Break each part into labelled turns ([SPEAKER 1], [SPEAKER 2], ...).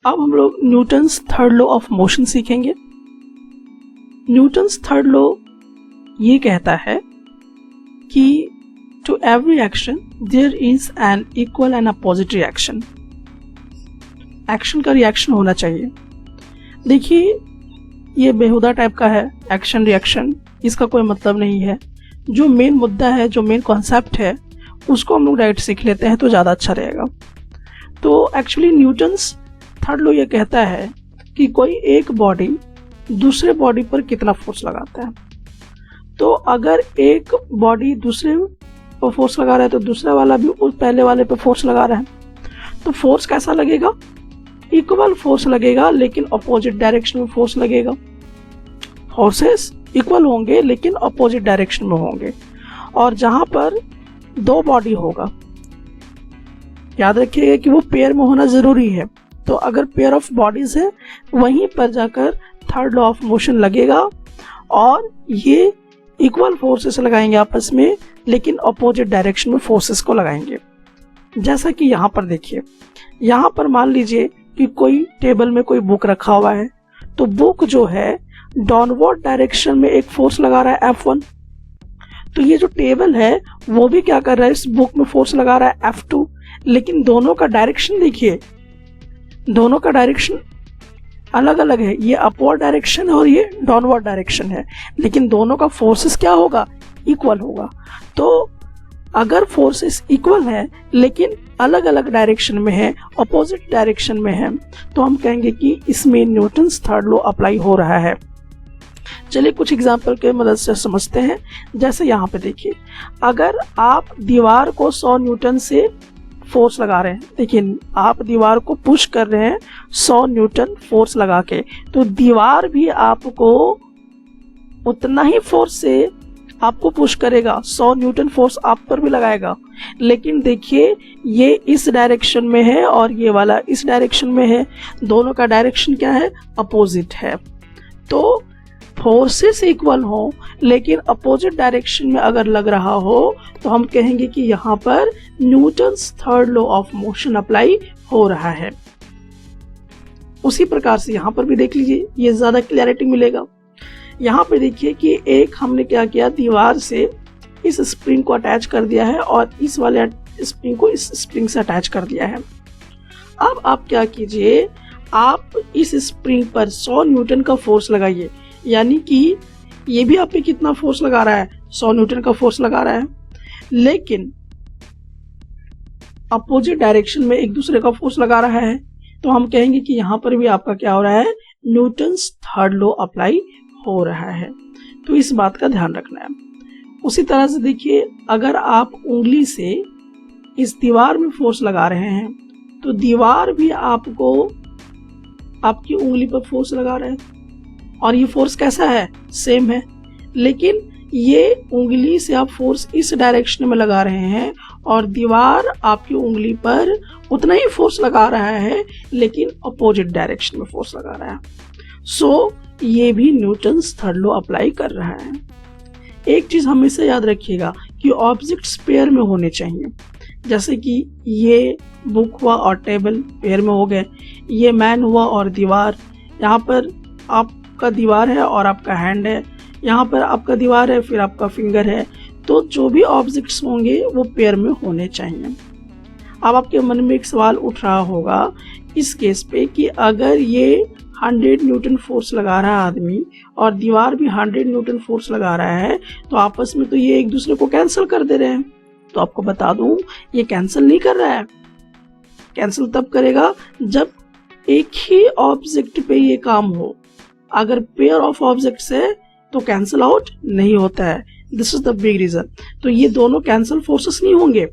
[SPEAKER 1] अब हम लोग Newton's third law of motion सीखेंगे। न्यूटन्स थर्ड लॉ ये कहता है कि to every action there is an equal and opposite reaction. Action का रिएक्शन होना चाहिए। देखिए ये बेहुदा टाइप का है एक्शन रिएक्शन, इसका कोई मतलब नहीं है। जो मेन मुद्दा है, जो मेन कॉन्सेप्ट है, उसको हम लोग डायरेक्ट सीख लेते हैं तो ज़्यादा अच्छा रहेगा। तो एक्चुअली न्यूटन्स थर्ड लॉ ये कहता है कि कोई एक बॉडी दूसरे बॉडी पर कितना फोर्स लगाता है। तो अगर एक बॉडी दूसरे पर फोर्स लगा रहा है तो दूसरा वाला भी उस पहले वाले पर फोर्स लगा रहा है, तो फोर्स कैसा लगेगा? इक्वल फोर्स लगेगा, लेकिन अपोजिट डायरेक्शन में फोर्स लगेगा। फोर्सेस इक्वल होंगे लेकिन अपोजिट डायरेक्शन में होंगे। और जहां पर दो बॉडी होगा, याद रखिएगा कि वो पेयर में होना जरूरी है। तो अगर पेयर ऑफ बॉडीज है वहीं पर जाकर थर्ड लॉ ऑफ मोशन लगेगा और ये इक्वल फोर्सेस लगाएंगे आपस में, लेकिन अपोजिट डायरेक्शन में फोर्सेस को लगाएंगे। जैसा कि यहाँ पर देखिए, यहाँ पर मान लीजिए कि कोई टेबल में कोई बुक रखा हुआ है, तो बुक जो है डाउनवर्ड डायरेक्शन में एक फोर्स लगा रहा है F1। तो ये जो टेबल है वो भी क्या कर रहा है, इस बुक में फोर्स लगा रहा है F2। लेकिन दोनों का डायरेक्शन देखिए, दोनों का डायरेक्शन अलग अलग है। ये अपवर्ड डायरेक्शन है और ये डाउनवर्ड डायरेक्शन है, लेकिन दोनों का फोर्सेस क्या होगा? इक्वल होगा। तो अगर फोर्सेस इक्वल है लेकिन अलग अलग डायरेक्शन में है, अपोजिट डायरेक्शन में है, तो हम कहेंगे कि इसमें न्यूटन्स थर्ड लॉ अप्लाई हो रहा है। चलिए कुछ एग्जांपल के मदद से समझते हैं। जैसे यहाँ पे देखिए, अगर आप दीवार को 100 न्यूटन से फोर्स लगा रहे हैं, देखिए आप दीवार को पुश कर रहे हैं 100 न्यूटन फोर्स लगा के, तो दीवार भी आपको उतना ही फोर्स से आपको पुश करेगा, 100 न्यूटन फोर्स आप पर भी लगाएगा। लेकिन देखिए ये इस डायरेक्शन में है और ये वाला इस डायरेक्शन में है, दोनों का डायरेक्शन क्या है? अपोजिट है। तो फोर्सेस इक्वल हो लेकिन अपोजिट डायरेक्शन में अगर लग रहा हो तो हम कहेंगे कि यहाँ पर Newton's third law of motion apply हो रहा है। उसी प्रकार से यहाँ पर भी देख लीजिए, ये ज्यादा क्लैरिटी मिलेगा। यहाँ पे देखिए कि एक हमने क्या किया, दीवार से इस स्प्रिंग को अटैच कर दिया है और इस वाले स्प्रिंग को इस स्प्रिंग से अटैच कर दिया है। अब आप क्या कीजिए, आप इस स्प्रिंग पर 100 न्यूटन का फोर्स लगाइए, यानी कि ये भी आप पे कितना फोर्स लगा रहा है? 100 न्यूटन का फोर्स लगा रहा है, लेकिन अपोजिट डायरेक्शन में एक दूसरे का फोर्स लगा रहा है। तो हम कहेंगे कि यहाँ पर भी आपका क्या हो रहा है? न्यूटन्स थर्ड लॉ अप्लाई हो रहा है। तो इस बात का ध्यान रखना है। उसी तरह से देखिए, अगर आप उंगली से इस दीवार में फोर्स लगा रहे हैं तो दीवार भी आपको आपकी उंगली पर फोर्स लगा रहा है और ये फोर्स कैसा है? सेम है। लेकिन ये उंगली से आप फोर्स इस डायरेक्शन में लगा रहे हैं और दीवार आपकी उंगली पर उतना ही फोर्स लगा रहा है, लेकिन अपोजिट डायरेक्शन में फोर्स लगा रहा है। सो ये भी न्यूटन्स थर्ड लॉ अप्लाई कर रहा है। एक चीज हमेशा याद रखिएगा कि ऑब्जेक्ट्स पेयर में होने चाहिए। जैसे कि ये बुक हुआ और टेबल पेयर में हो गए, ये मैन हुआ और दीवार, यहाँ पर आपका दीवार है और आपका हैंड है, यहाँ पर आपका दीवार है फिर आपका फिंगर है। तो जो भी ऑब्जेक्ट्स होंगे वो पेयर में होने चाहिए। अब आपके मन में एक सवाल उठ रहा होगा इस केस पे कि अगर ये 100 न्यूटन फोर्स लगा रहा है आदमी और दीवार भी 100 न्यूटन फोर्स लगा रहा है, तो आपस में तो ये एक दूसरे को कैंसिल कर दे रहे हैं। तो आपको बता दूं, ये कैंसिल नहीं कर रहा है। कैंसिल तब करेगा जब एक ही ऑब्जेक्ट पे ये काम हो। अगर पेयर ऑफ ऑब्जेक्ट्स है तो कैंसिल आउट नहीं होता है। This is the big reason. तो ये दोनों कैंसिल फोर्सेस नहीं होंगे,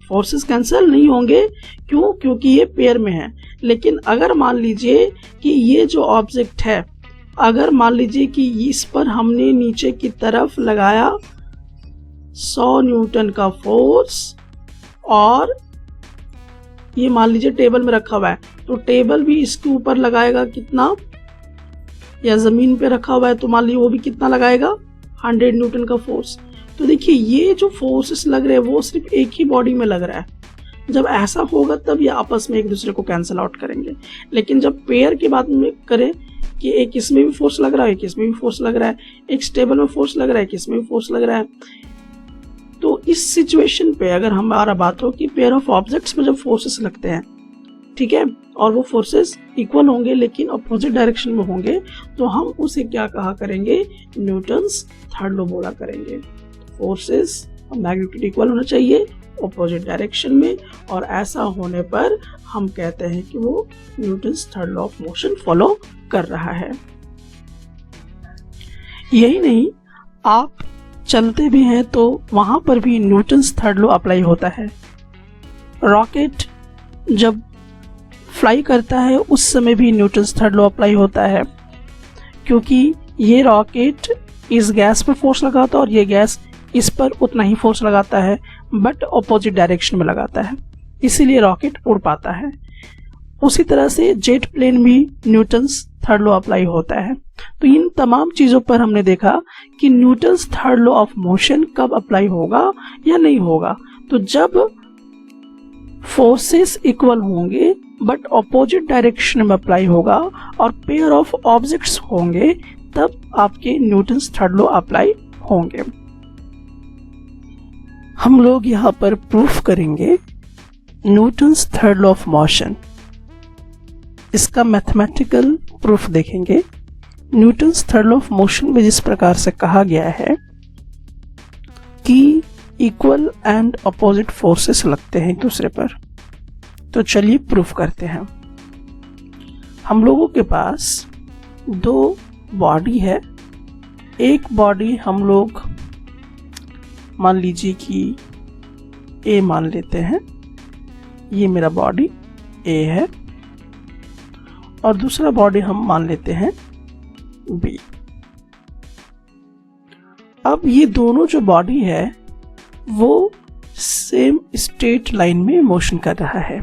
[SPEAKER 1] फोर्सेस कैंसिल नहीं होंगे। क्यों? क्योंकि ये पेयर में है। लेकिन अगर मान लीजिए कि ये जो ऑब्जेक्ट है, अगर मान लीजिए कि इस पर हमने नीचे की तरफ लगाया 100 न्यूटन का फोर्स और ये मान लीजिए टेबल में रखा हुआ है, तो टेबल भी इसके ऊपर लगाएगा कितना, या जमीन पे रखा हुआ है तो मान लीजिए वो भी कितना लगाएगा, 100 न्यूटन का फोर्स। तो देखिए ये जो फोर्सेस लग रहे हैं वो सिर्फ एक ही बॉडी में लग रहा है। जब ऐसा होगा तब ये आपस में एक दूसरे को कैंसिल आउट करेंगे। लेकिन जब पेयर की बात में करें कि एक इसमें भी फोर्स लग रहा है, एक इसमें भी फोर्स लग रहा है, एक स्टेबल में फोर्स लग रहा है, एक इसमें भी फोर्स लग रहा है, तो इस सिचुएशन पे अगर हमारा बात हो कि पेयर ऑफ ऑब्जेक्ट्स में जब फोर्सेस लगते हैं, ठीक है, और वो फोर्सेस इक्वल होंगे लेकिन अपोजिट डायरेक्शन में होंगे, तो हम उसे क्या कहा करेंगे, न्यूटन्स थर्ड लॉ बोला करेंगे। फोर्सेस और मैग्नीट्यूड इक्वल होना चाहिए अपोजिट डायरेक्शन में, और ऐसा होने पर हम कहते हैं कि वो Newton's third law of motion follow कर रहा है। यही नहीं, आप चलते भी हैं तो वहां पर भी न्यूटन्स थर्ड लॉ अप्लाई होता है। रॉकेट जब फ्लाई करता है उस समय भी न्यूटन्स थर्ड लॉ अप्लाई होता है, क्योंकि ये रॉकेट इस गैस पर फोर्स लगाता है और ये गैस इस पर उतना ही फोर्स लगाता है, बट ऑपोजिट डायरेक्शन में लगाता है, इसीलिए रॉकेट उड़ पाता है। उसी तरह से जेट प्लेन भी न्यूटन्स थर्ड लॉ अप्लाई होता है। तो इन तमाम चीजों पर हमने देखा कि Newton's third law of motion कब अप्लाई होगा या नहीं होगा। तो जब फोर्सेस इक्वल होंगे बट ऑपोजिट डायरेक्शन में अप्लाई होगा और पेयर ऑफ ऑब्जेक्ट्स होंगे, तब आपके न्यूटन्स थर्ड लॉ अप्लाई होंगे। हम लोग यहाँ पर प्रूफ करेंगे Newton's third law of motion. इसका मैथमेटिकल प्रूफ देखेंगे। Newton's third law of motion में जिस प्रकार से कहा गया है कि इक्वल एंड अपोजिट फोर्सेस लगते हैं एक दूसरे पर, तो चलिए प्रूफ करते हैं। हम लोगों के पास दो बॉडी है। एक बॉडी हम लोग मान लीजिए कि ए मान लेते हैं, ये मेरा बॉडी ए है, और दूसरा बॉडी हम मान लेते हैं बी। अब ये दोनों जो बॉडी है वो सेम स्ट्रेट लाइन में मोशन कर रहा है,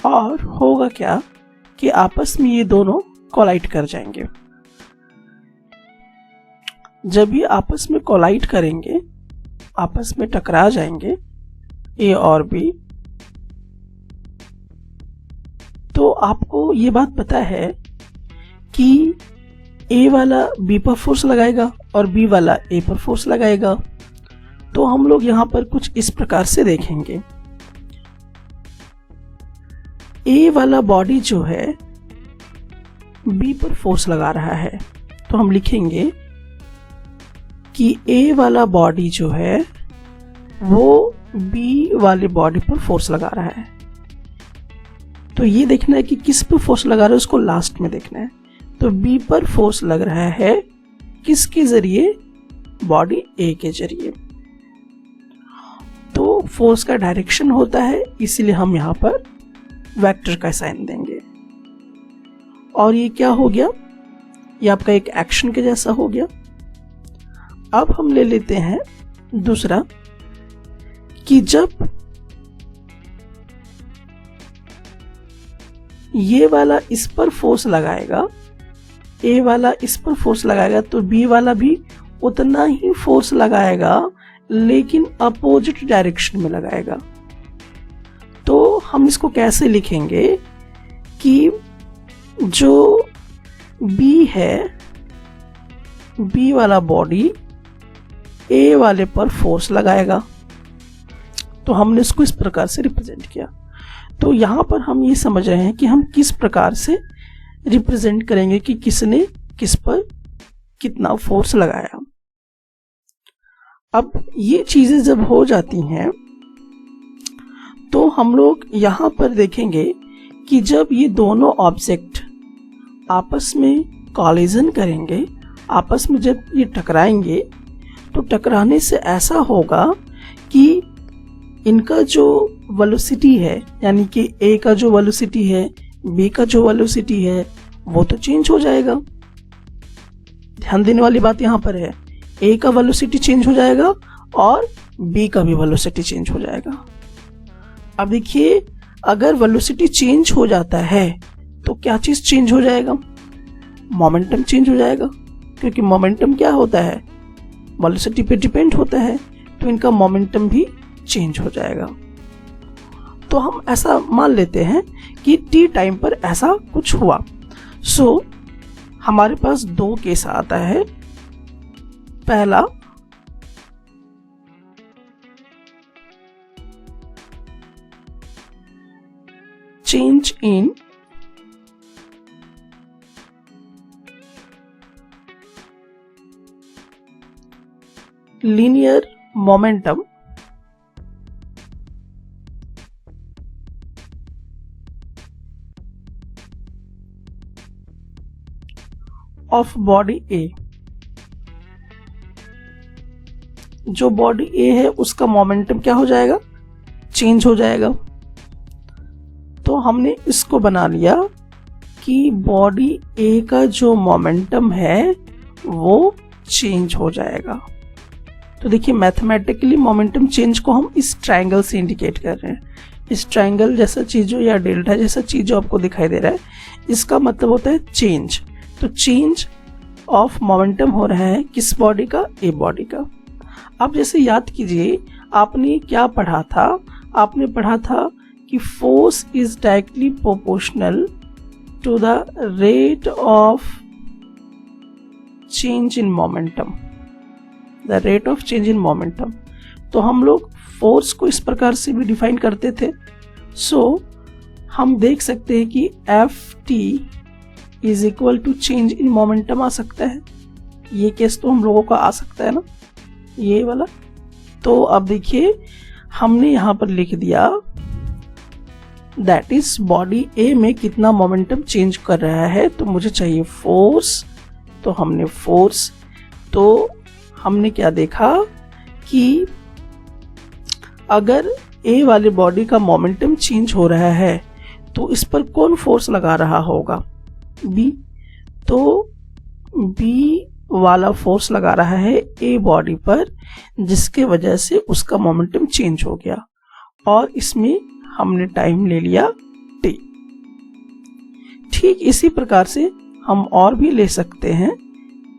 [SPEAKER 1] और होगा क्या कि आपस में ये दोनों कोलाइड कर जाएंगे। जब ये आपस में कोलाइड करेंगे, आपस में टकरा जाएंगे ए और बी, तो आपको ये बात पता है कि ए वाला बी पर फोर्स लगाएगा और बी वाला ए पर फोर्स लगाएगा। तो हम लोग यहां पर कुछ इस प्रकार से देखेंगे। ए वाला बॉडी जो है बी पर फोर्स लगा रहा है, तो हम लिखेंगे कि ए वाला बॉडी जो है वो बी वाली बॉडी पर फोर्स लगा रहा है। तो ये देखना है कि किस पर फोर्स लगा रहा है, उसको लास्ट में देखना है। तो बी पर फोर्स लग रहा है किसके जरिए, बॉडी ए के जरिए। तो फोर्स का डायरेक्शन होता है, इसीलिए हम यहां पर वेक्टर का साइन देंगे। और ये क्या हो गया, ये आपका एक एक्शन के जैसा हो गया। अब हम ले लेते हैं दूसरा कि जब ये वाला इस पर फोर्स लगाएगा, ए वाला इस पर फोर्स लगाएगा, तो बी वाला भी उतना ही फोर्स लगाएगा लेकिन अपोजिट डायरेक्शन में लगाएगा। तो हम इसको कैसे लिखेंगे कि जो बी है, बी वाला बॉडी ए वाले पर फोर्स लगाएगा। तो हमने इसको इस प्रकार से रिप्रेजेंट किया। तो यहां पर हम ये समझ रहे हैं कि हम किस प्रकार से रिप्रेजेंट करेंगे कि किसने किस पर कितना फोर्स लगाया। अब ये चीजें जब हो जाती हैं तो हम लोग यहां पर देखेंगे कि जब ये दोनों ऑब्जेक्ट आपस में कॉलिजन करेंगे, आपस में जब ये टकराएंगे, तो टकराने से ऐसा होगा कि इनका जो वेलोसिटी है, यानी कि ए का जो वेलोसिटी है, बी का जो वेलोसिटी है, वो तो चेंज हो जाएगा। ध्यान देने वाली बात यहां पर है, ए का वेलोसिटी चेंज हो जाएगा और बी का भी वेलोसिटी चेंज हो जाएगा। अब देखिए, अगर वेलोसिटी चेंज हो जाता है तो क्या चीज चेंज हो जाएगा, मोमेंटम चेंज हो जाएगा, क्योंकि मोमेंटम क्या होता है, वेलोसिटी पे डिपेंड होता है। तो इनका मोमेंटम भी चेंज हो जाएगा। तो हम ऐसा मान लेते हैं कि t टाइम पर ऐसा कुछ हुआ। सो हमारे पास दो केस आता है। पहला, change in linear momentum of body A. जो बॉडी ए है उसका मोमेंटम क्या हो जाएगा, चेंज हो जाएगा। तो हमने इसको बना लिया कि बॉडी ए का जो मोमेंटम है वो चेंज हो जाएगा। तो देखिए मैथमेटिकली मोमेंटम चेंज को हम इस ट्रायंगल से इंडिकेट कर रहे हैं। इस ट्रायंगल जैसा चीज जो या डेल्टा जैसा चीज जो आपको दिखाई दे रहा है, इसका मतलब होता है चेंज। तो चेंज ऑफ मोमेंटम हो रहा है किस बॉडी का, ए बॉडी का। अब जैसे याद कीजिए आपने क्या पढ़ा था, आपने पढ़ा था कि force is directly proportional to the rate of change in momentum, the rate of change in momentum. तो हम लोग फोर्स को इस प्रकार से भी डिफाइन करते थे। सो हम देख सकते हैं कि F T is equal to change in momentum आ सकता है। ये केस तो हम लोगों का आ सकता है ना, ये वाला। तो अब देखिए हमने यहां पर लिख दिया दैट इज बॉडी ए में कितना मोमेंटम चेंज कर रहा है। तो मुझे चाहिए फोर्स, तो हमने फोर्स, तो हमने क्या देखा कि अगर ए वाले बॉडी का मोमेंटम चेंज हो रहा है तो इस पर कौन फोर्स लगा रहा होगा, बी। तो बी वाला फोर्स लगा रहा है ए बॉडी पर, जिसके वजह से उसका मोमेंटम चेंज हो गया और इसमें हमने टाइम ले लिया t। ठीक इसी प्रकार से हम और भी ले सकते हैं।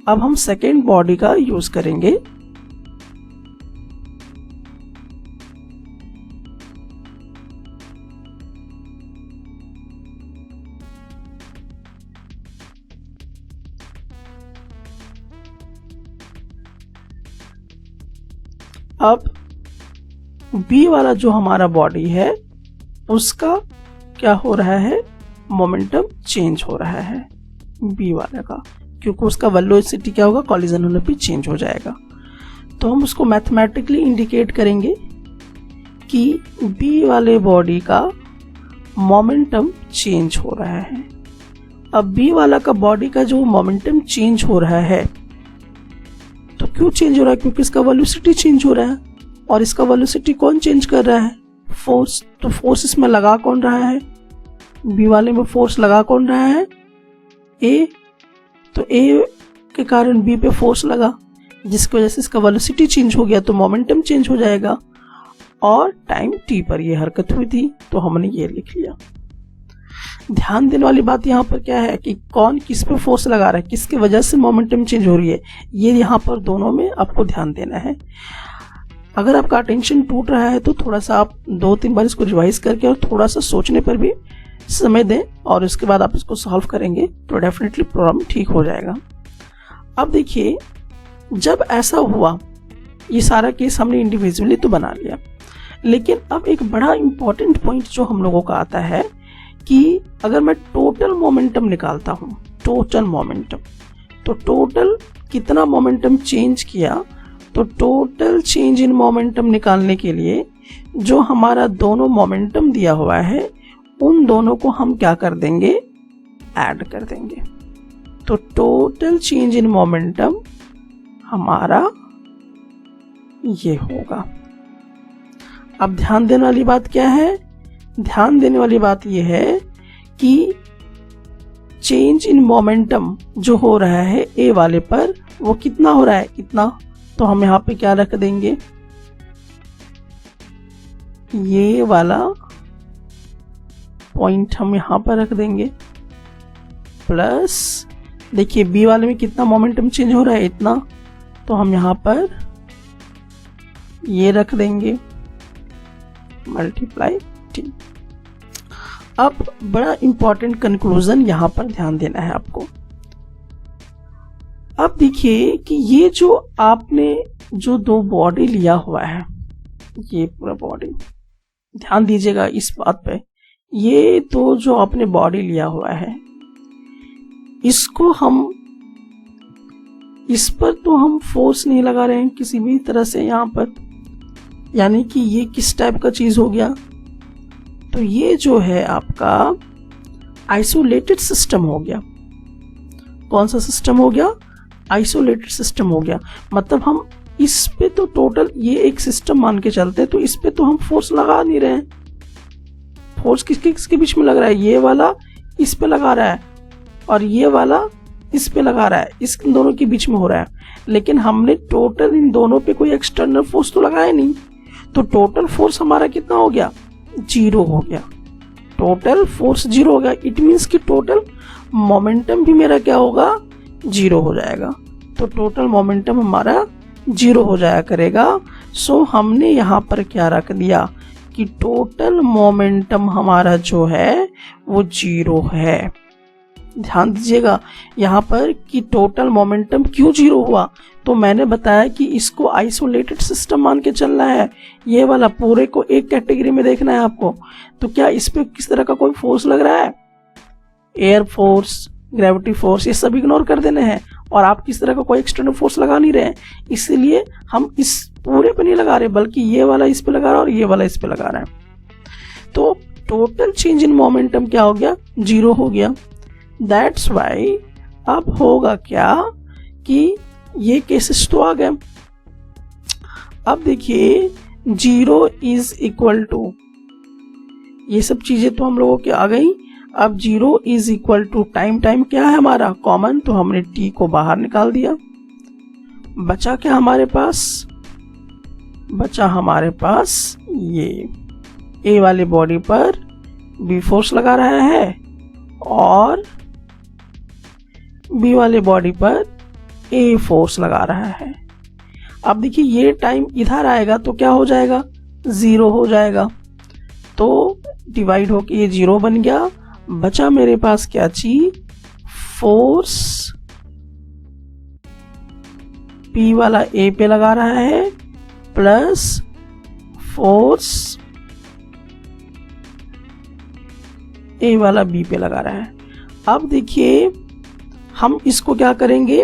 [SPEAKER 1] अब हम सेकेंड बॉडी का यूज करेंगे। अब बी वाला जो हमारा बॉडी है उसका क्या हो रहा है, मोमेंटम चेंज हो रहा है बी वाले का, क्योंकि उसका वेलोसिटी क्या होगा, कॉलिजन होने पे चेंज हो जाएगा। तो हम उसको मैथमेटिकली इंडिकेट करेंगे कि बी वाले बॉडी का मोमेंटम चेंज हो रहा है। अब बी वाला का बॉडी का जो मोमेंटम चेंज हो रहा है, तो क्यों चेंज हो रहा है, क्योंकि इसका वेलोसिटी चेंज हो रहा है। और इसका वेलोसिटी कौन चेंज कर रहा है, फोर्स। तो फोर्स इसमें लगा कौन रहा है, बी वाले में फोर्स लगा कौन रहा है, ए। तो ए के कारण बी पे फोर्स लगा, जिसकी वजह से इसका वेलोसिटी चेंज हो गया, तो मोमेंटम चेंज हो जाएगा। और टाइम टी पर ये हरकत हुई थी, तो हमने ये लिख लिया। ध्यान देने वाली बात यहाँ पर क्या है कि कौन किस पे फोर्स लगा रहा है, किसकी वजह से मोमेंटम चेंज हो रही है, ये यहाँ पर दोनों में आपको ध्यान देना है। अगर आपका अटेंशन टूट रहा है तो थोड़ा सा आप 2-3 बार इसको रिवाइज करके और थोड़ा सा सोचने पर भी समय दें, और उसके बाद आप इसको सॉल्व करेंगे तो डेफिनेटली प्रॉब्लम ठीक हो जाएगा। अब देखिए जब ऐसा हुआ, ये सारा केस हमने इंडिविजुअली तो बना लिया, लेकिन अब एक बड़ा इंपॉर्टेंट पॉइंट जो हम लोगों का आता है कि अगर मैं टोटल मोमेंटम निकालता हूं, टोटल मोमेंटम, तो टोटल कितना मोमेंटम चेंज किया। तो टोटल चेंज इन मोमेंटम निकालने के लिए जो हमारा दोनों मोमेंटम दिया हुआ है उन दोनों को हम क्या कर देंगे, ऐड कर देंगे। तो टोटल चेंज इन मोमेंटम हमारा ये होगा। अब ध्यान देने वाली बात क्या है, ध्यान देने वाली बात यह है कि चेंज इन मोमेंटम जो हो रहा है ए वाले पर, वो कितना हो रहा है, कितना। तो हम यहाँ पे क्या रख देंगे, ये वाला पॉइंट हम यहाँ पर रख देंगे, प्लस देखिए बी वाले में कितना मोमेंटम चेंज हो रहा है, इतना। तो हम यहाँ पर ये रख देंगे, मल्टीप्लाई टी। अब बड़ा इंपॉर्टेंट कंक्लूजन यहां पर ध्यान देना है आपको। अब देखिए कि ये जो आपने जो दो बॉडी लिया हुआ है, ये पूरा बॉडी, ध्यान दीजिएगा इस बात पे, ये तो जो आपने बॉडी लिया हुआ है, इसको हम, इस पर तो हम फोर्स नहीं लगा रहे हैं किसी भी तरह से यहां पर, यानी कि ये किस टाइप का चीज हो गया, तो ये जो है आपका आइसोलेटेड सिस्टम हो गया। कौन सा सिस्टम हो गया? आइसोलेटेड सिस्टम हो गया। मतलब हम इस पे तो टोटल ये एक सिस्टम मान के चलते हैं, तो इस पे तो हम फोर्स लगा नहीं रहे हैं। फोर्स किसके किसके बीच में लग रहा है? ये वाला इस पे लगा रहा है और ये वाला इस पे लगा रहा है, इस दोनों के बीच में हो रहा है। लेकिन हमने टोटल इन दोनों पे कोई एक्सटर्नल फोर्स तो लगाया नहीं, तो टोटल फोर्स हमारा कितना हो गया? 0 हो गया। टोटल फोर्स 0 हो गया। इट मीन्स कि टोटल मोमेंटम भी मेरा क्या होगा? 0 हो जाएगा। तो टोटल मोमेंटम हमारा 0 हो जाया करेगा। सो हमने यहाँ पर क्या रख दिया कि टोटल मोमेंटम हमारा जो है वो 0 है। ध्यान दीजिएगा यहाँ पर कि टोटल मोमेंटम क्यों 0 हुआ, तो मैंने बताया कि इसको आइसोलेटेड सिस्टम मान के चलना है। ये वाला पूरे को एक कैटेगरी में देखना है आपको। तो क्या इस पे किस तरह का कोई फोर्स लग रहा है? एयर फोर्स, ग्रेविटी फोर्स, ये सब इग्नोर कर देने हैं और आप किस तरह का कोई एक्सटर्नल फोर्स लगा नहीं रहे हैं। इसलिए हम इस पूरे पे नहीं लगा रहे, बल्कि ये वाला इस पे लगा रहा है और ये वाला इस पे लगा रहा है। तो टोटल चेंज इन मोमेंटम क्या हो गया? 0 हो गया। दैट्स वाई अब होगा क्या कि ये केसेस तो आ गए। अब देखिए 0 इज इक्वल टू, ये सब चीजें तो हम लोगों की आ गई। अब 0 is equal to time, time क्या है हमारा? कॉमन, तो हमने t को बाहर निकाल दिया। बचा क्या हमारे पास? बचा हमारे पास ये A वाले बॉडी पर B फोर्स लगा रहा है और B वाले बॉडी पर A फोर्स लगा रहा है। अब देखिए ये टाइम इधर आएगा तो क्या हो जाएगा? 0 हो जाएगा। तो डिवाइड होके ये 0 बन गया। बचा मेरे पास क्या चीज? फोर्स P वाला A पे लगा रहा है प्लस फोर्स A वाला B पे लगा रहा है। अब देखिए हम इसको क्या करेंगे,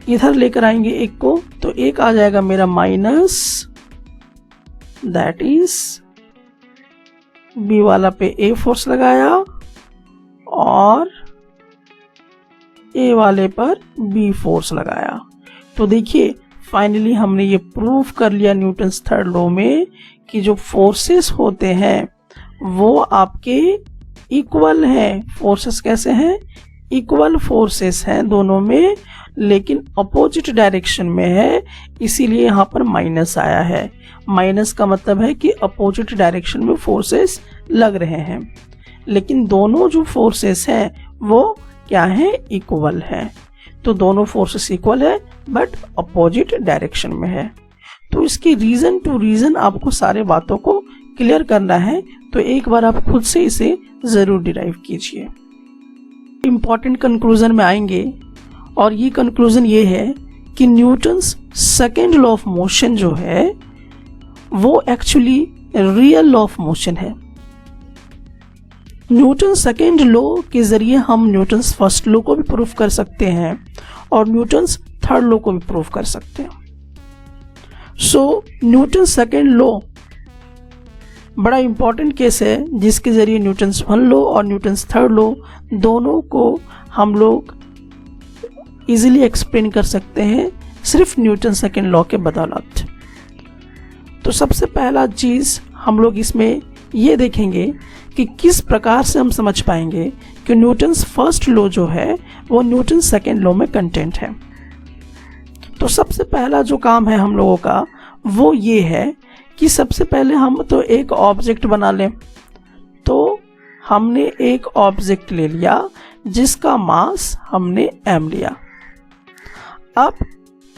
[SPEAKER 1] इधर लेकर आएंगे एक को, तो एक आ जाएगा मेरा माइनस, दैट इज B वाला पे A फोर्स लगाया और A वाले पर B फोर्स लगाया। तो देखिए फाइनली हमने ये प्रूव कर लिया न्यूटन्स थर्ड लॉ में कि जो फोर्सेस होते हैं वो आपके इक्वल हैं। फोर्सेस कैसे हैं? इक्वल फोर्सेस हैं दोनों में, लेकिन अपोजिट डायरेक्शन में है, इसीलिए यहाँ पर माइनस आया है। माइनस का मतलब है कि अपोजिट डायरेक्शन में फोर्सेस लग रहे हैं, लेकिन दोनों जो फोर्सेस हैं वो क्या है? इक्वल है। तो दोनों फोर्सेस इक्वल है बट अपोजिट डायरेक्शन में है। तो इसकी रीजन टू रीजन आपको सारे बातों को क्लियर करना है, तो एक बार आप खुद से इसे जरूर डिराइव कीजिए। इंपॉर्टेंट कंक्लूजन में आएंगे और ये कंक्लूजन ये है कि Newton's second law of motion जो है वो actually real law of motion है। न्यूटन सेकेंड लॉ के जरिए हम न्यूटन्स फर्स्ट लॉ को भी प्रूफ कर सकते हैं और न्यूटन्स थर्ड लॉ को भी प्रूफ कर सकते हैं। सो न्यूटन सेकेंड लॉ बड़ा इंपॉर्टेंट केस है जिसके जरिए न्यूटन्स वन लॉ और न्यूटन्स थर्ड लॉ दोनों को हम लोग इजीली एक्सप्लेन कर सकते हैं सिर्फ न्यूटन सेकेंड लॉ के बदौलत। तो सबसे पहला चीज हम लोग इसमें ये देखेंगे कि किस प्रकार से हम समझ पाएंगे कि न्यूटन्स फर्स्ट लॉ जो है वो न्यूटन सेकेंड लॉ में कंटेंट है। तो सबसे पहला जो काम है हम लोगों का वो ये है कि सबसे पहले हम तो एक ऑब्जेक्ट बना लें। तो हमने एक ऑब्जेक्ट ले लिया जिसका मास हमने m लिया। अब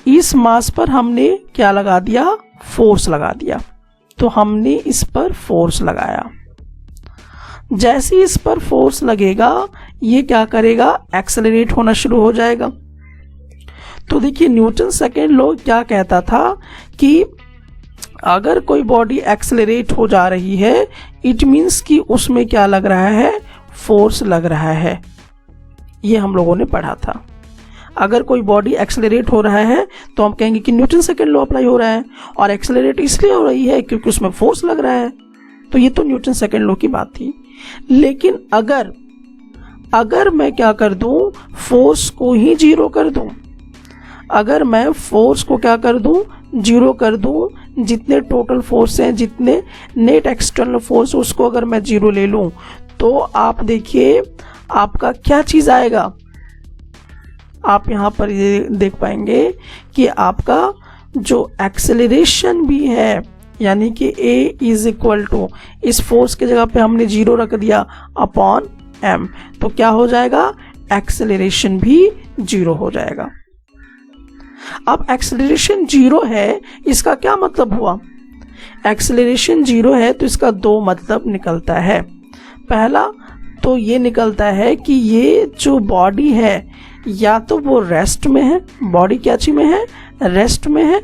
[SPEAKER 1] इस मास पर हमने क्या लगा दिया? फोर्स लगा दिया। तो हमने इस पर फोर्स लगाया। जैसे ही इस पर फोर्स लगेगा ये क्या करेगा, एक्सेलरेट होना शुरू हो जाएगा। तो देखिए न्यूटन सेकेंड लॉ क्या कहता था कि अगर कोई बॉडी एक्सेलरेट हो जा रही है इट मीन्स कि उसमें क्या लग रहा है, फोर्स लग रहा है। ये हम लोगों ने पढ़ा था। अगर कोई बॉडी एक्सेलरेट हो रहा है तो हम कहेंगे कि न्यूटन सेकेंड लॉ अप्लाई हो रहा है, और एक्सेलरेट इसलिए हो रही है क्योंकि उसमें फोर्स लग रहा है। तो ये तो न्यूटन सेकेंड लॉ की बात थी। लेकिन अगर मैं क्या कर दूं, फोर्स को ही जीरो कर दूं, अगर मैं फोर्स को क्या कर दूं, जीरो कर दूं, जितने टोटल फोर्स हैं, जितने नेट एक्सटर्नल फोर्स उसको अगर मैं जीरो ले लूं, तो आप देखिए आपका क्या चीज आएगा। आप यहां पर ये देख पाएंगे कि आपका जो एक्सेलरेशन भी है, यानी कि A इज इक्वल टू, इस फोर्स की जगह पे हमने जीरो रख दिया अपॉन m, तो क्या हो जाएगा, एक्सेलरेशन भी जीरो हो जाएगा। अब एक्सेलरेशन जीरो है, इसका क्या मतलब हुआ, एक्सेलरेशन जीरो है तो इसका दो मतलब निकलता है। पहला तो ये निकलता है कि ये जो बॉडी है या तो वो रेस्ट में है, बॉडी क्या चीज में है, रेस्ट में है,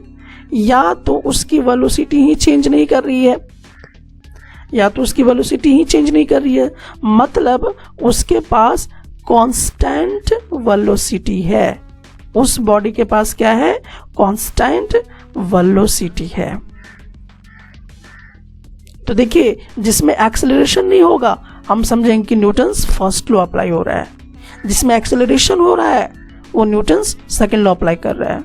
[SPEAKER 1] या तो उसकी वेलोसिटी ही चेंज नहीं कर रही है, या तो उसकी वेलोसिटी ही चेंज नहीं कर रही है, मतलब उसके पास कांस्टेंट वेलोसिटी है। उस बॉडी के पास क्या है, कांस्टेंट वेलोसिटी है। तो देखिए जिसमें एक्सेलरेशन नहीं होगा हम समझेंगे कि न्यूटन्स फर्स्ट लॉ अप्लाई हो रहा है, जिसमें एक्सेलरेशन हो रहा है वो न्यूटन्स सेकंड लॉ अप्लाई कर रहा है।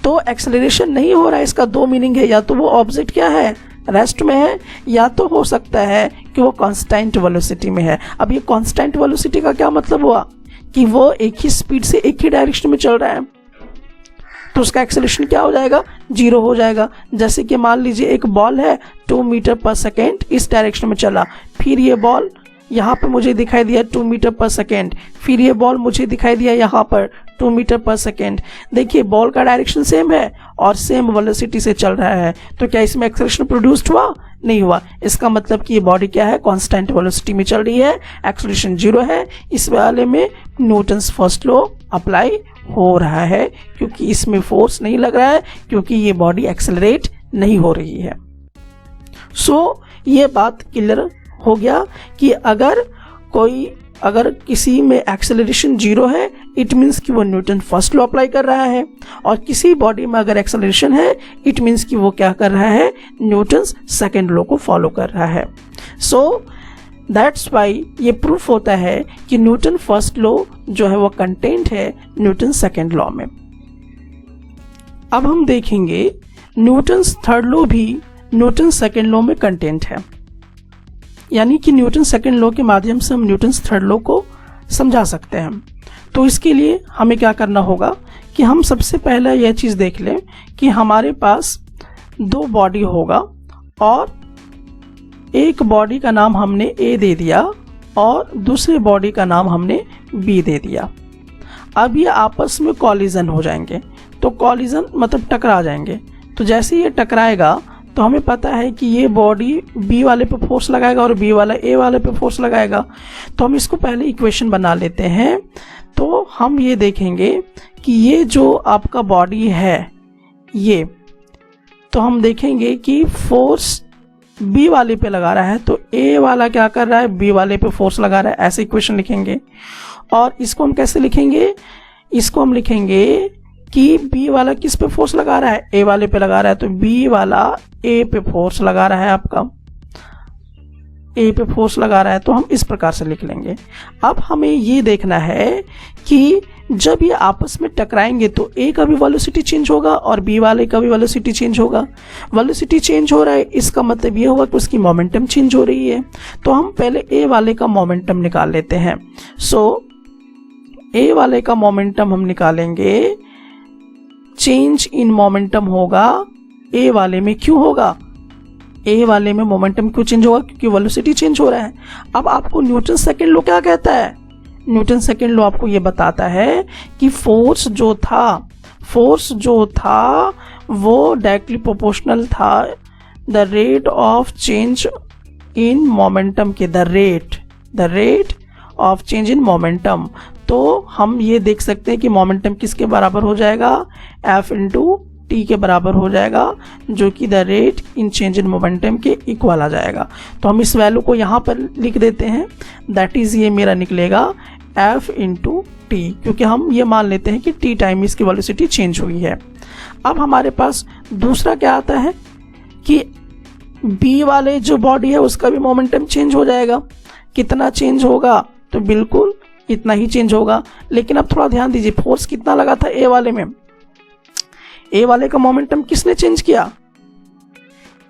[SPEAKER 1] तो एक्सेलरेशन नहीं हो रहा है, इसका दो मीनिंग है, या तो वो ऑब्जेक्ट क्या है, रेस्ट में है, या तो हो सकता है कि वो कांस्टेंट वेलोसिटी में है। अब ये कांस्टेंट वेलोसिटी का क्या मतलब हुआ कि वो एक ही स्पीड से एक ही डायरेक्शन में चल रहा है, तो उसका एक्सेलरेशन क्या हो जाएगा, जीरो हो जाएगा। जैसे कि मान लीजिए एक बॉल है 2 मीटर पर सेकेंड इस डायरेक्शन में चला, फिर ये बॉल यहाँ पर मुझे दिखाई दिया 2 मीटर पर सेकेंड, फिर ये बॉल मुझे दिखाई दिया यहाँ पर 2 मीटर पर सेकेंड। देखिए बॉल का डायरेक्शन सेम है और सेम वेलोसिटी से चल रहा है, तो क्या इसमें एक्सेलरेशन प्रोड्यूस्ड हुआ, नहीं हुआ। इसका मतलब कि ये बॉडी क्या है, कांस्टेंट वेलोसिटी में चल रही है, एक्सेलरेशन जीरो है। इस वाले में न्यूटन्स फर्स्ट लॉ अप्लाई हो रहा है क्योंकि इसमें फोर्स नहीं लग रहा है, क्योंकि ये बॉडी एक्सेलरेट नहीं हो रही है। सो ये बात क्लियर हो गया कि अगर किसी में एक्सेलरेशन जीरो है इट मीन्स कि वो न्यूटन फर्स्ट लॉ अप्लाई कर रहा है, और किसी बॉडी में अगर एक्सेलरेशन है इट मीन्स कि वो क्या कर रहा है, न्यूटन्स सेकंड लॉ को फॉलो कर रहा है। सो दैट्स वाई ये प्रूफ होता है कि न्यूटन फर्स्ट लॉ जो है वो कंटेंट है न्यूटन सेकंड लॉ में। अब हम देखेंगे न्यूटन थर्ड लॉ भी न्यूटन सेकंड लॉ में कंटेंट है, यानी कि न्यूटन सेकंड लॉ के माध्यम से हम न्यूटन थर्ड लॉ को समझा सकते हैं। तो इसके लिए हमें क्या करना होगा कि हम सबसे पहले यह चीज़ देख लें कि हमारे पास दो बॉडी होगा और एक बॉडी का नाम हमने ए दे दिया और दूसरे बॉडी का नाम हमने बी दे दिया। अब ये आपस में कॉलिजन हो जाएंगे, तो कॉलिजन मतलब टकरा जाएंगे। तो जैसे ये टकराएगा तो हमें पता है कि ये बॉडी बी वाले पे फोर्स लगाएगा और बी वाला ए वाले पे फोर्स लगाएगा। तो हम इसको पहले इक्वेशन बना लेते हैं। तो हम ये देखेंगे कि ये जो आपका बॉडी है ये, तो हम देखेंगे कि फोर्स बी वाले पे लगा रहा है, तो ए वाला क्या कर रहा है, बी वाले पे फोर्स लगा रहा है, ऐसे इक्वेशन लिखेंगे। और इसको हम कैसे लिखेंगे, इसको हम लिखेंगे कि बी वाला किस पे फोर्स लगा रहा है, ए वाले पे लगा रहा है, तो बी वाला ए पे फोर्स लगा रहा है, आपका ए पे फोर्स लगा रहा है, तो हम इस प्रकार से लिख लेंगे। अब हमें ये देखना है कि जब ये आपस में टकराएंगे तो ए का भी वेलोसिटी चेंज होगा और बी वाले का भी वेलोसिटी चेंज होगा। वेलोसिटी चेंज हो रहा है, इसका मतलब ये होगा कि उसकी मोमेंटम चेंज हो रही है। तो हम पहले ए वाले का मोमेंटम निकाल लेते हैं। सो ए वाले का मोमेंटम हम निकालेंगे, चेंज इन मोमेंटम होगा ए वाले में। क्यों होगा, ए वाले में मोमेंटम क्यों चेंज होगा, क्योंकि वेलोसिटी चेंज हो रहा है। अब आपको न्यूटन सेकंड लॉ क्या कहता है, न्यूटन सेकंड लॉ आपको ये बताता है कि फोर्स जो था वो डायरेक्टली प्रोपोर्शनल था the rate of change in momentum के the rate of change in momentum, तो हम ये देख सकते हैं कि मोमेंटम किसके बराबर हो जाएगा, एफ इंटू टी के बराबर हो जाएगा, जो कि the rate in change in momentum के इक्वल आ जाएगा। तो हम इस वैल्यू को यहाँ पर लिख देते हैं, दैट इज ये मेरा निकलेगा एफ इंटू टी, क्योंकि हम ये मान लेते हैं कि टी टाइम इसकी वेलोसिटी चेंज हुई है। अब हमारे पास दूसरा क्या आता है कि बी वाले जो बॉडी है उसका भी मोमेंटम चेंज हो जाएगा। कितना चेंज होगा, तो बिल्कुल इतना ही चेंज होगा। लेकिन अब थोड़ा ध्यान दीजिए, फोर्स कितना लगा था ए वाले में, ए वाले का मोमेंटम किसने चेंज किया,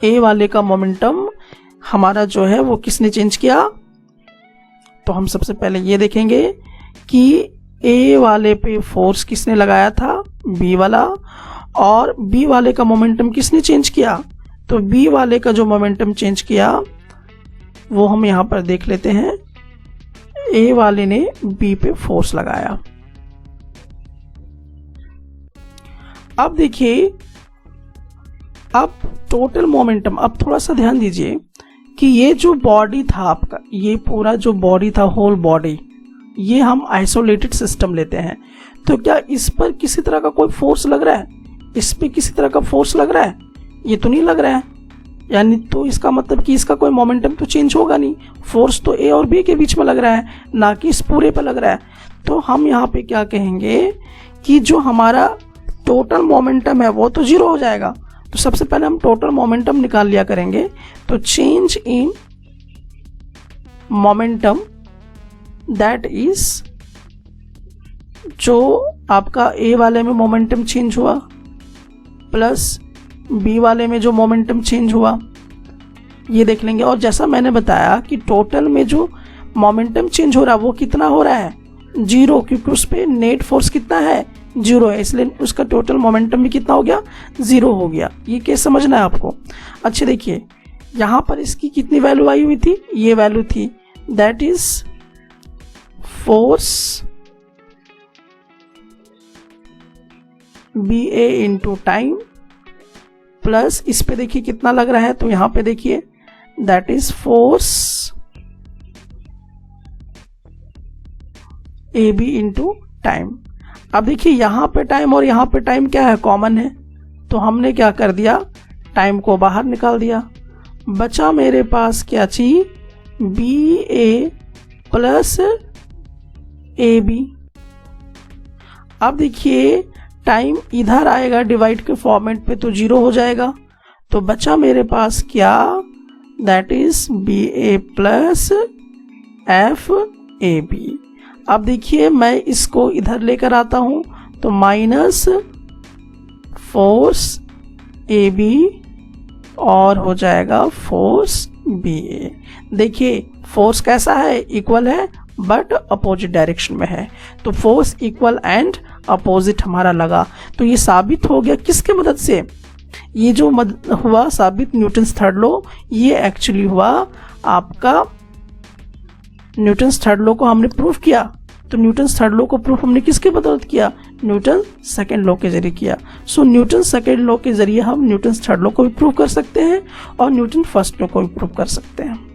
[SPEAKER 1] ए वाले का मोमेंटम हमारा जो है वो किसने चेंज किया। तो हम सबसे पहले ये देखेंगे कि ए वाले पे फोर्स किसने लगाया था, बी वाला, और बी वाले का मोमेंटम किसने चेंज किया। तो बी वाले का जो मोमेंटम चेंज किया वो हम यहाँ पर देख लेते हैं, ए वाले ने बी पे फोर्स लगाया। अब देखिए, अब टोटल मोमेंटम, अब थोड़ा सा ध्यान दीजिए कि ये जो बॉडी था आपका, ये पूरा जो बॉडी था, होल बॉडी, ये हम आइसोलेटेड सिस्टम लेते हैं। तो क्या इस पर किसी तरह का कोई फोर्स लग रहा है, इस पे किसी तरह का फोर्स लग रहा है, ये तो नहीं लग रहा है। यानी तो इसका मतलब कि इसका कोई मोमेंटम तो चेंज होगा नहीं, फोर्स तो ए और बी के बीच में लग रहा है, ना कि इस पूरे पर लग रहा है। तो हम यहाँ पे क्या कहेंगे कि जो हमारा टोटल मोमेंटम है वो तो जीरो हो जाएगा। तो सबसे पहले हम टोटल मोमेंटम निकाल लिया करेंगे। तो change in momentum, that is जो आपका ए वाले में मोमेंटम चेंज हुआ प्लस बी वाले में जो मोमेंटम चेंज हुआ, ये देख लेंगे। और जैसा मैंने बताया कि टोटल में जो मोमेंटम चेंज हो रहा है वो कितना हो रहा है, जीरो, क्योंकि उस पर नेट फोर्स कितना है, जीरो है, इसलिए उसका टोटल मोमेंटम भी कितना हो गया, जीरो हो गया। ये केस समझना है आपको। अच्छा देखिए, यहाँ पर इसकी कितनी वैल्यू आई हुई थी, ये वैल्यू थी, that is force B A into time plus इस पे देखिए कितना लग रहा है, तो यहाँ पे देखिए that is force A B into time. अब देखिए यहाँ पे टाइम और यहाँ पे टाइम क्या है, कॉमन है, तो हमने क्या कर दिया, टाइम को बाहर निकाल दिया। बचा मेरे पास क्या चीज, B A plus A B. अब देखिए टाइम इधर आएगा डिवाइड के फॉर्मेट पे, तो जीरो हो जाएगा। तो बचा मेरे पास क्या, that is B A plus F A B. अब देखिए मैं इसको इधर लेकर आता हूं, तो माइनस फोर्स ए बी और हो जाएगा फोर्स बी ए। देखिए फोर्स कैसा है, इक्वल है बट अपोजिट डायरेक्शन में है। तो फोर्स इक्वल एंड अपोजिट हमारा लगा। तो ये साबित हो गया किसके मदद से, ये जो हुआ साबित न्यूटन्स थर्ड लॉ, ये एक्चुअली हुआ आपका न्यूटन्स थर्ड लॉ को हमने प्रूफ किया। तो न्यूटन्स थर्ड लॉ को प्रूफ हमने किसके बदौलत किया, न्यूटन सेकेंड लॉ के जरिए किया। सो न्यूटन सेकेंड लॉ के जरिए हम न्यूटन्स थर्ड लॉ को भी प्रूफ कर सकते हैं और न्यूटन फर्स्ट लॉ को भी प्रूफ कर सकते हैं।